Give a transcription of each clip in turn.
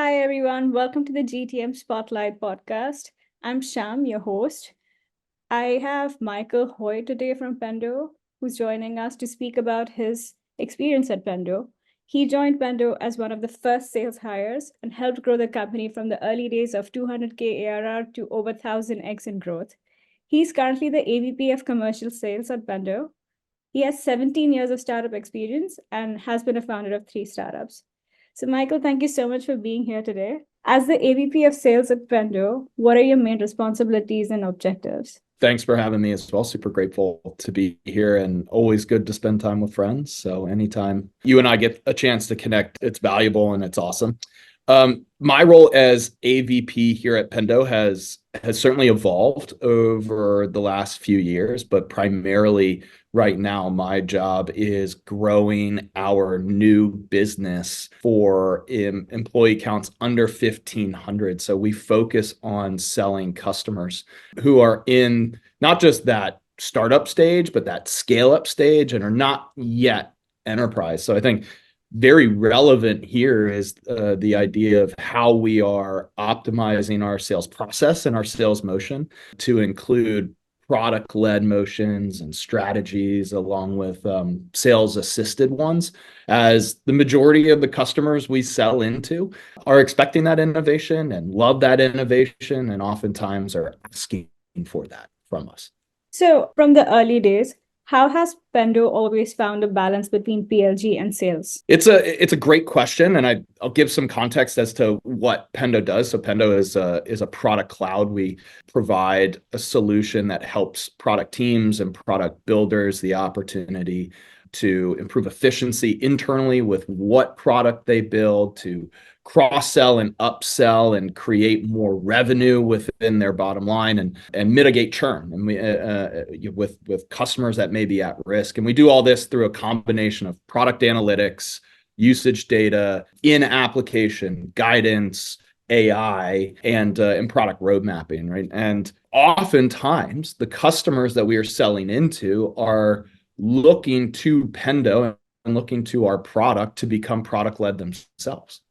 Hi, everyone. Welcome to the GTM Spotlight podcast. I'm Sham, your host. I have Michael Hoy today from Pendo, who's joining us to speak about his experience at Pendo. He joined Pendo as one of the first sales hires and helped grow the company from the early days of 200K ARR to over 1000x in growth. He's currently the AVP of Commercial Sales at Pendo. He has 17 years of startup experience and has been a founder of 3 startups. So, Michael, thank you so much for being here today. As the AVP of Sales at Pendo, what are your main responsibilities and objectives? Thanks for having me as well. Super grateful to be here and always good to spend time with friends. So anytime you and I get a chance to connect, it's valuable and it's awesome. My role as AVP here at Pendo has certainly evolved over the last few years, but primarily right now, my job is growing our new business for employee counts under 1,500. So we focus on selling customers who are in not just that startup stage, but that scale up stage and are not yet enterprise. So I think very relevant here is the idea of how we are optimizing our sales process and our sales motion to include product-led motions and strategies along with sales-assisted ones, as the majority of the customers we sell into are expecting that innovation and love that innovation and oftentimes are asking for that from us. So, from the early days, how has Pendo always found a balance between PLG and sales? It's a great question, and I'll give some context as to what Pendo does. So Pendo is a product cloud. We provide a solution that helps product teams and product builders the opportunity to improve efficiency internally with what product they build, to cross-sell and upsell and create more revenue within their bottom line and mitigate churn and with customers that may be at risk. And we do all this through a combination of product analytics, usage data, in-application guidance, AI, and product road mapping, right? And oftentimes the customers that we are selling into are looking to Pendo and looking to our product to become product-led themselves.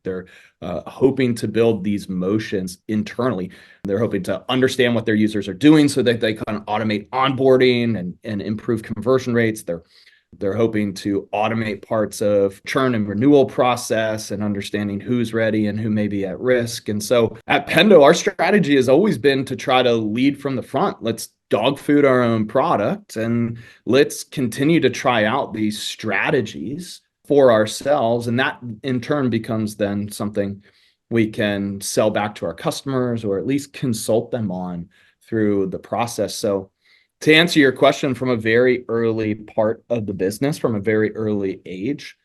They're hoping to build these motions internally. They're hoping to understand what their users are doing so that they can automate onboarding and improve conversion rates. They're hoping to automate parts of churn and renewal process and understanding who's ready and who may be at risk. And so at Pendo, our strategy has always been to try to lead from the front. Let's dog food our own product and let's continue to try out these strategies for ourselves. And that in turn becomes then something we can sell back to our customers or at least consult them on through the process. So to answer your question, from a very early part of the business, from a very early age,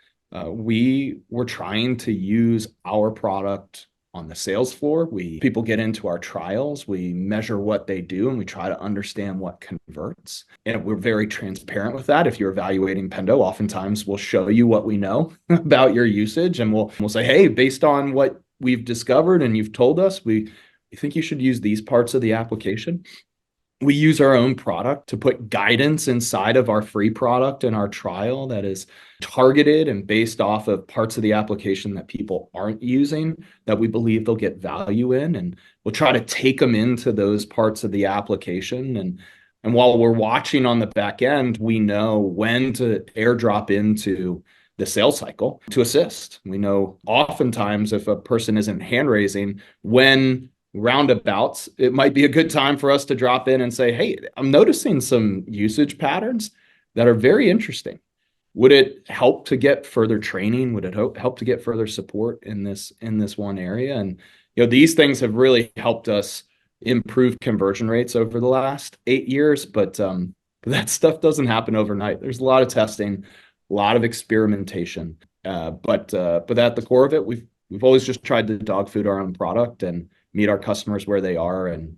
we were trying to use our product on the sales floor. People get into our trials, we measure what they do, and we try to understand what converts. And we're very transparent with that. If you're evaluating Pendo, oftentimes we'll show you what we know about your usage, and we'll say, hey, based on what we've discovered and you've told us, we think you should use these parts of the application. We use our own product to put guidance inside of our free product in our trial that is targeted and based off of parts of the application that people aren't using that we believe they'll get value in. And we'll try to take them into those parts of the application. And while we're watching on the back end, we know when to airdrop into the sales cycle to assist. We know oftentimes if a person isn't hand raising, when roundabouts, it might be a good time for us to drop in and say, hey, I'm noticing some usage patterns that are very interesting. Would it help to get further training? Would it help to get further support in this one area? And these things have really helped us improve conversion rates over the last 8 years, but that stuff doesn't happen overnight. There's a lot of testing, a lot of experimentation, but at the core of it, we've always just tried to dog food our own product and meet our customers where they are and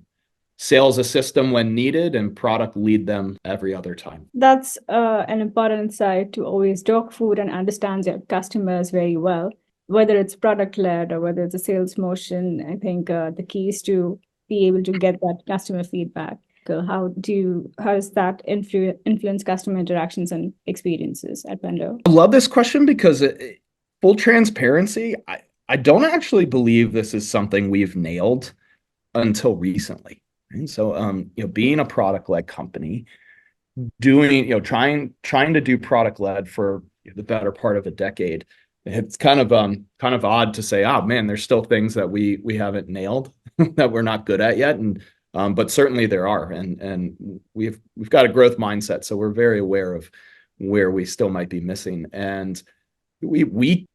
sales assist them when needed and product lead them every other time. That's an important insight, to always dog food and understand your customers very well, whether it's product led or whether it's a sales motion. I think the key is to be able to get that customer feedback. How does that influence customer interactions and experiences at Pendo? I love this question because full transparency, I don't actually believe this is something we've nailed until recently. And so, being a product-led company, trying to do product-led for the better part of a decade, it's kind of odd to say, oh man, there's still things that we haven't nailed that we're not good at yet. And but certainly there are, and we've got a growth mindset, so we're very aware of where we still might be missing. And we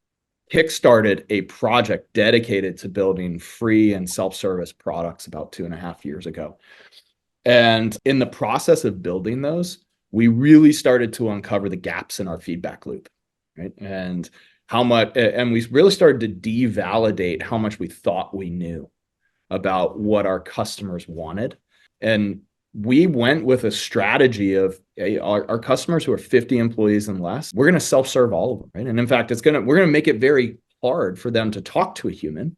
kickstarted a project dedicated to building free and self-service products about 2.5 years ago. And in the process of building those, we really started to uncover the gaps in our feedback loop, right? And we really started to devalidate how much we thought we knew about what our customers wanted. And we went with a strategy of, hey, our customers who are 50 employees and less, we're going to self-serve all of them, right? And in fact, we're going to make it very hard for them to talk to a human,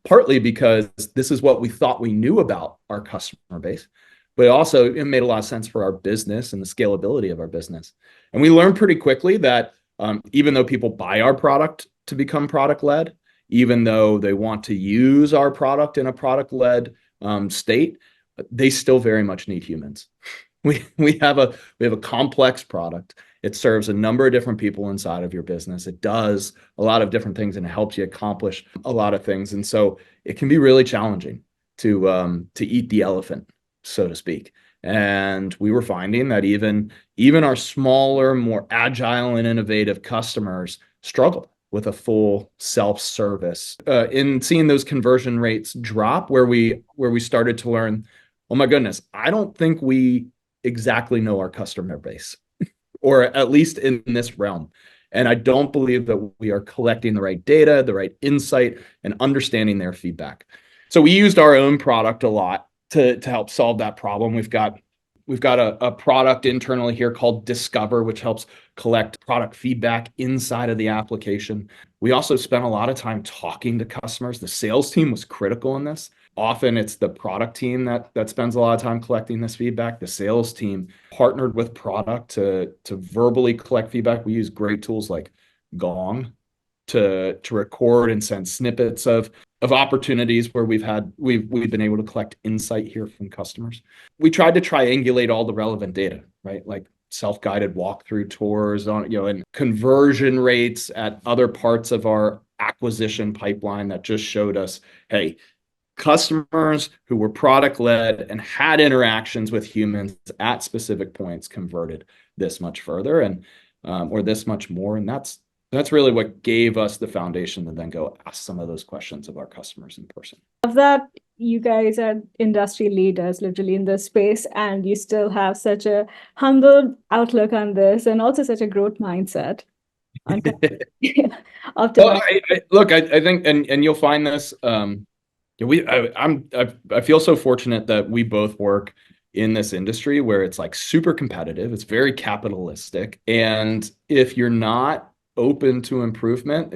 partly because this is what we thought we knew about our customer base, but also it made a lot of sense for our business and the scalability of our business. And we learned pretty quickly that even though people buy our product to become product-led, even though they want to use our product in a product-led state, they still very much need humans. We have a complex product. It serves a number of different people inside of your business. It does a lot of different things and it helps you accomplish a lot of things. And so it can be really challenging to eat the elephant, so to speak. And we were finding that even our smaller, more agile and innovative customers struggle with a full self-service. In seeing those conversion rates drop, where we started to learn, oh my goodness, I don't think we exactly know our customer base, or at least in this realm. And I don't believe that we are collecting the right data, the right insight, and understanding their feedback. So we used our own product a lot to help solve that problem. We've got a product internally here called Discover, which helps collect product feedback inside of the application. We also spent a lot of time talking to customers. The sales team was critical in this. Often it's the product team that spends a lot of time collecting this feedback. The sales team partnered with product to verbally collect feedback. We use great tools like Gong to record and send snippets of opportunities where we've been able to collect insight here from customers. We tried to triangulate all the relevant data, right? Like self-guided walkthrough tours and conversion rates at other parts of our acquisition pipeline that just showed us, hey, customers who were product-led and had interactions with humans at specific points converted this much further or this much more. And that's really what gave us the foundation to then go ask some of those questions of our customers in person. Of that, you guys are industry leaders literally in this space, and you still have such a humble outlook on this and also such a growth mindset. On Well, I think, and you'll find this. I feel so fortunate that we both work in this industry where it's like super competitive. It's very capitalistic, and if you're not open to improvement,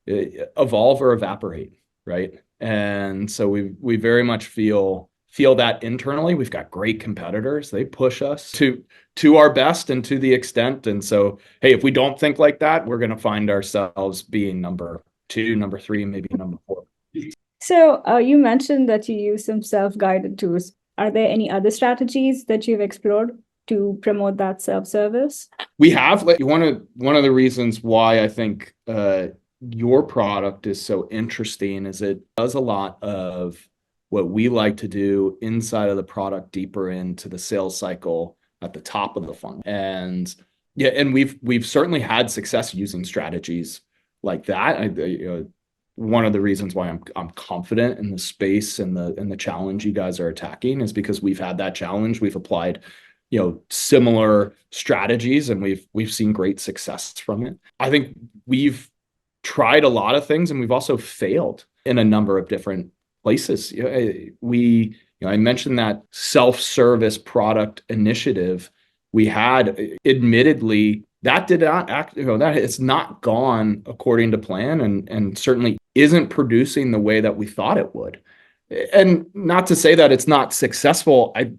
evolve or evaporate, right? And so we very much feel that internally. We've got great competitors. They push us to our best and to the extent. And so, hey, if we don't think like that, we're going to find ourselves being number 2, number 3, maybe number 4. So you mentioned that you use some self-guided tools. Are there any other strategies that you've explored to promote that self-service? We have, like, one of the reasons why I think your product is so interesting is it does a lot of what we like to do inside of the product, deeper into the sales cycle at the top of the funnel. And yeah, and we've certainly had success using strategies like that. One of the reasons why I'm confident in the space and the challenge you guys are attacking is because we've had that challenge. We've applied similar strategies, and we've seen great success from it. I think we've tried a lot of things, and we've also failed in a number of different places. I mentioned that self-service product initiative we had. Admittedly, that did not act, that it's not gone according to plan, and certainly isn't producing the way that we thought it would. And not to say that it's not successful. I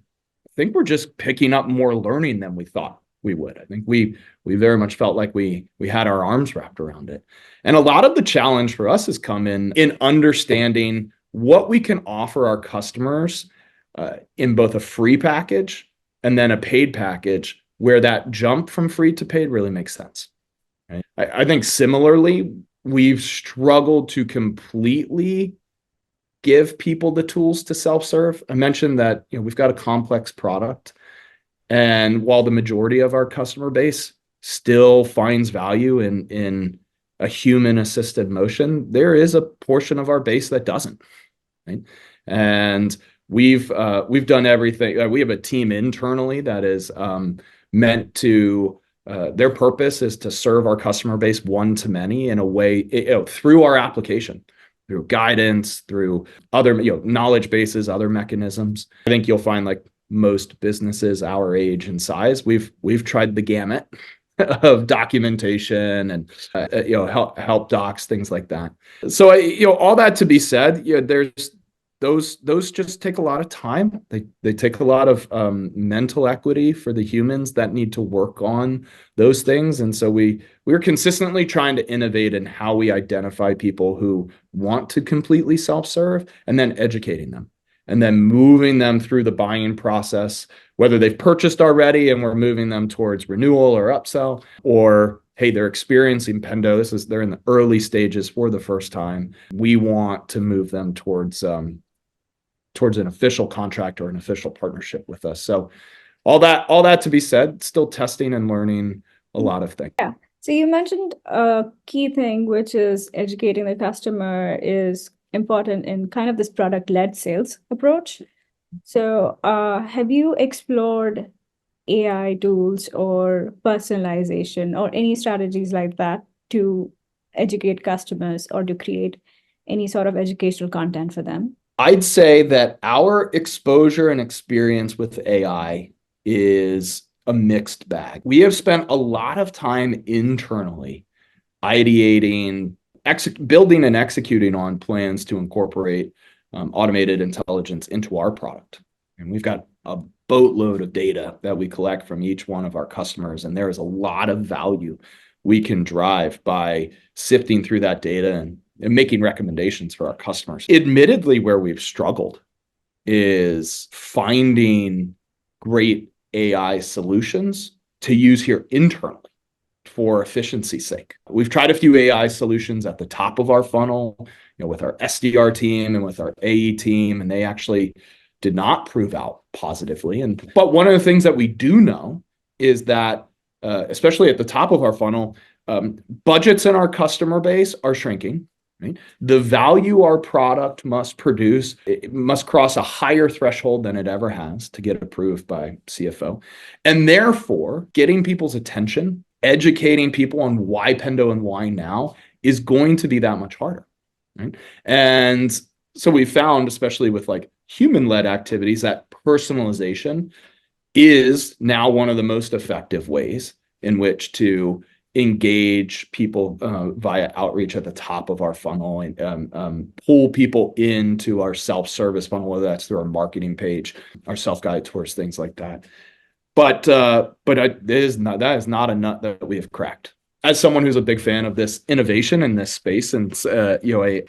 think we're just picking up more learning than we thought we would. I think we very much felt like we had our arms wrapped around it. And a lot of the challenge for us has come in understanding what we can offer our customers in both a free package and then a paid package, where that jump from free to paid really makes sense. Right? I think similarly, we've struggled to completely give people the tools to self-serve. I mentioned that we've got a complex product, and while the majority of our customer base still finds value in a human-assisted motion, there is a portion of our base that doesn't. Right? And we've done everything. We have a team internally that is meant to. Their purpose is to serve our customer base one-to-many in a way through our application, through guidance, through other knowledge bases, other mechanisms. I think you'll find, like most businesses our age and size, we've tried the gamut of documentation and help docs, things like that. So all that to be said, there's those just take a lot of time. They take a lot of mental equity for the humans that need to work on those things. And so we're consistently trying to innovate in how we identify people who want to completely self-serve, and then educating them, and then moving them through the buying process, whether they've purchased already and we're moving them towards renewal or upsell, or hey, they're experiencing Pendo. They're in the early stages for the first time. We want to move them towards an official contract or an official partnership with us. So all that to be said, still testing and learning a lot of things. Yeah. So you mentioned a key thing, which is educating the customer is important in kind of this product-led sales approach. So have you explored AI tools or personalization or any strategies like that to educate customers or to create any sort of educational content for them? I'd say that our exposure and experience with AI is a mixed bag. We have spent a lot of time internally ideating, building and executing on plans to incorporate automated intelligence into our product. And we've got a boatload of data that we collect from each one of our customers, and there is a lot of value we can drive by sifting through that data and making recommendations for our customers. Admittedly, where we've struggled is finding great AI solutions to use here internally for efficiency's sake. We've tried a few AI solutions at the top of our funnel, with our SDR team and with our AE team, and they actually did not prove out positively. But one of the things that we do know is that, especially at the top of our funnel, budgets in our customer base are shrinking. Right? The value our product must produce, it must cross a higher threshold than it ever has to get approved by CFO. And therefore, getting people's attention, educating people on why Pendo and why now is going to be that much harder. Right? And so we found, especially with like human-led activities, that personalization is now one of the most effective ways in which to engage people via outreach at the top of our funnel, and pull people into our self-service funnel, whether that's through our marketing page, our self-guided tours, things like that. But that is not a nut that we have cracked. As someone who's a big fan of this innovation in this space, and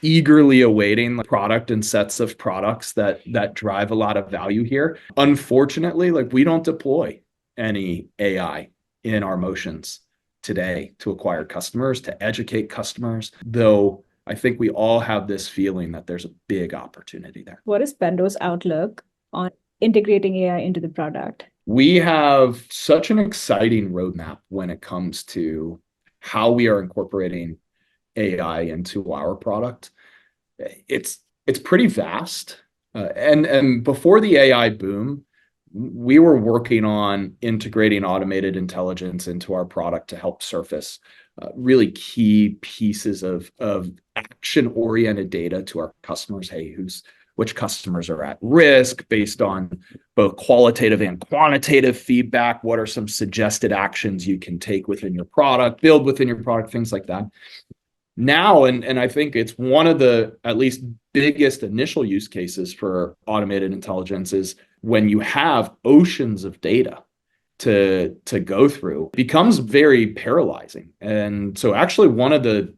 eagerly awaiting the product and sets of products that drive a lot of value here, unfortunately, like we don't deploy any AI in our motions today to acquire customers, to educate customers, though I think we all have this feeling that there's a big opportunity there. What is Pendo's outlook on integrating AI into the product? We have such an exciting roadmap when it comes to how we are incorporating AI into our product. It's pretty vast. And before the AI boom, we were working on integrating automated intelligence into our product to help surface really key pieces of action-oriented data to our customers. Hey, which customers are at risk based on both qualitative and quantitative feedback? What are some suggested actions you can take within your product, build within your product, things like that. Now, and I think it's one of the at least biggest initial use cases for automated intelligence is when you have oceans of data to go through becomes very paralyzing. And so actually one of the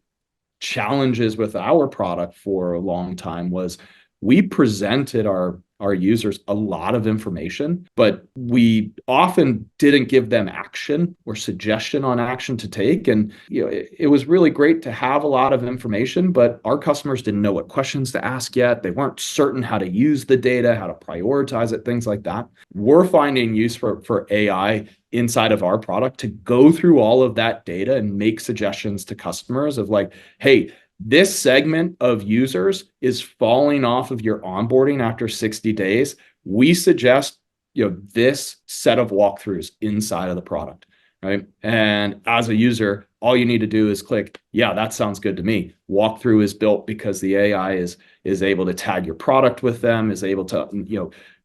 challenges with our product for a long time was we presented our users a lot of information, but we often didn't give them action or suggestion on action to take. And it was really great to have a lot of information, but our customers didn't know what questions to ask yet. They weren't certain how to use the data, how to prioritize it, things like that. We're finding use for AI inside of our product to go through all of that data and make suggestions to customers of like, hey, this segment of users is falling off of your onboarding after 60 days. We suggest, this set of walkthroughs inside of the product, right? And as a user, all you need to do is click, yeah, that sounds good to me. Walkthrough is built because the AI is able to tag your product with them, is able to,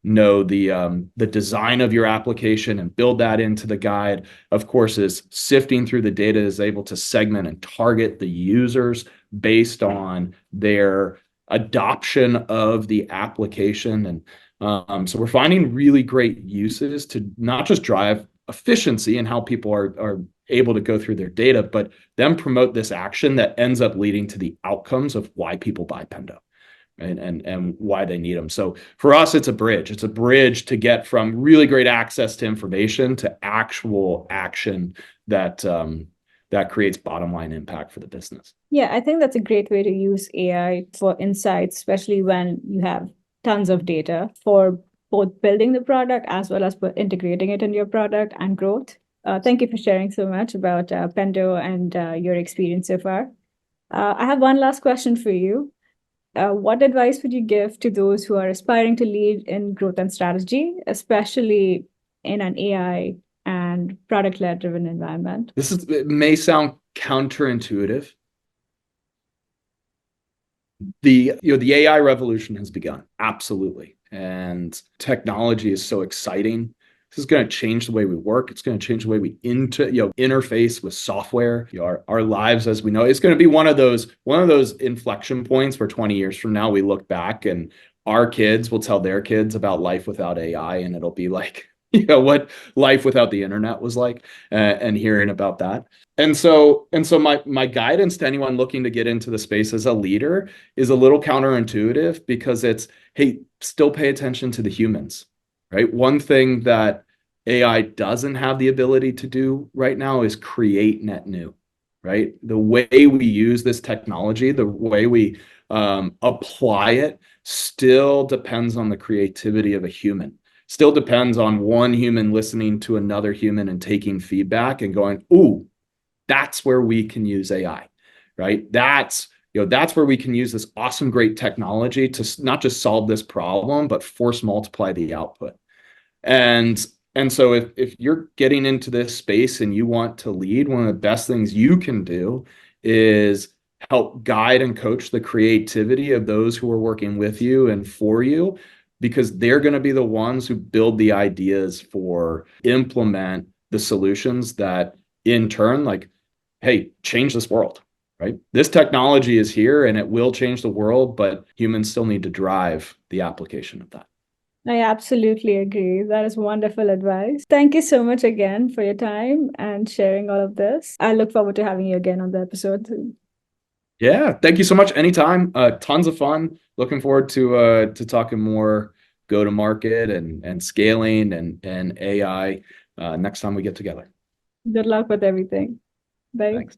know the design of your application and build that into the guide. Of course, is sifting through the data, is able to segment and target the users based on their adoption of the application. And so we're finding really great uses to not just drive efficiency and how people are able to go through their data, but then promote this action that ends up leading to the outcomes of why people buy Pendo. And why they need them. So for us, it's a bridge. It's a bridge to get from really great access to information to actual action that creates bottom line impact for the business. Yeah, I think that's a great way to use AI for insights, especially when you have tons of data for both building the product as well as for integrating it in your product and growth. Thank you for sharing so much about Pendo and your experience so far. I have one last question for you. What advice would you give to those who are aspiring to lead in growth and strategy, especially in an AI and product-led driven environment? It may sound counterintuitive. The AI revolution has begun, absolutely. And technology is so exciting. This is going to change the way we work. It's going to change the way we interface with software. Our lives, as we know, it's going to be one of those inflection points where 20 years from now we look back and our kids will tell their kids about life without AI, and it'll be like, what life without the internet was like, and hearing about that. And so my guidance to anyone looking to get into the space as a leader is a little counterintuitive, because it's, hey, still pay attention to the humans. Right? One thing that AI doesn't have the ability to do right now is create net new, right? The way we use this technology, the way we apply it, still depends on the creativity of a human. Still depends on one human listening to another human and taking feedback and going, ooh, that's where we can use AI, right? That's where we can use this awesome, great technology to not just solve this problem, but force multiply the output. And so if you're getting into this space and you want to lead, one of the best things you can do is help guide and coach the creativity of those who are working with you and for you, because they're going to be the ones who build the ideas for implement the solutions that in turn, like, hey, change this world. Right? This technology is here and it will change the world, but humans still need to drive the application of that. I absolutely agree. That is wonderful advice. Thank you so much again for your time and sharing all of this. I look forward to having you again on the episode. Yeah, thank you so much. Anytime. Tons of fun. Looking forward to talking more go to market and scaling and AI next time we get together. Good luck with everything. Bye. Thanks.